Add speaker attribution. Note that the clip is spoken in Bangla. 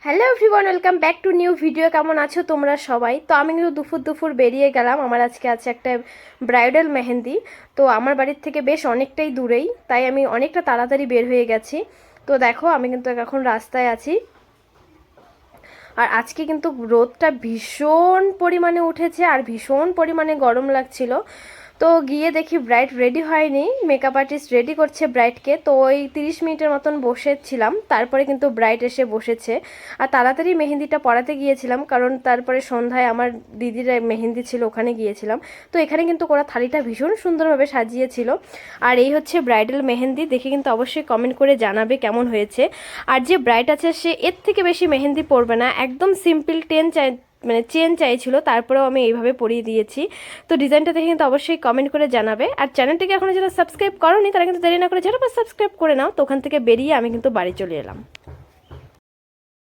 Speaker 1: Hello everyone, welcome back to new video. কেমন আছো তোমরা সবাই? তো আমি কিন্তু দুপুর বেরিয়ে গেলাম। আমার আজকে আছে একটা ব্রাইডাল মেহেন্দি। তো আমার বাড়ির থেকে বেশ অনেকটাই দূরেই, তাই আমি অনেকটা তাড়াতাড়ি বের হয়ে গেছি। তো দেখো আমি কিন্তু এখন রাস্তায় আছি। আর আজকে কিন্তু রোদটা ভীষণ পরিমাণে উঠেছে আর ভীষণ পরিমাণে গরম লাগছিল। তো গিয়ে দেখি ব্রাইড রেডি হয়নি, মেকআপ আর্টিস্ট রেডি করছে ব্রাইডকে। তো ওই 30 মিনিটের মতন বসেছিলাম, তারপরে কিন্তু ব্রাইড এসে বসেছে। আর তাড়াতাড়ি মেহেন্দিটা পরাতে গিয়েছিলাম, কারণ তারপরে সন্ধ্যায় আমার দিদির মেহেন্দি ছিল, ওখানে গিয়েছিলাম। তো এখানে কিন্তু ওরা থালিটা ভীষণ সুন্দরভাবে সাজিয়েছিল। আর এই হচ্ছে ব্রাইডাল মেহেন্দি। দেখে কিন্তু অবশ্যই কমেন্ট করে জানাবে কেমন হয়েছে। আর যে ব্রাইড আছে সে এর থেকে বেশি মেহেন্দি পরবে না, একদম সিম্পল চেন চাইছিল, তারপরেও আমি এইভাবে পরিয়ে দিয়েছি। তো ডিজাইনটা দেখে কিন্তু অবশ্যই কমেন্ট করে জানাবে। আর চ্যানেলটিকে এখনো যারা সাবস্ক্রাইব করোনি তারা কিন্তু দেরি না করে ঝটপট সাবস্ক্রাইব করে নাও। তো ওখান থেকে বেরিয়ে আমি কিন্তু বাড়ি চলে এলাম।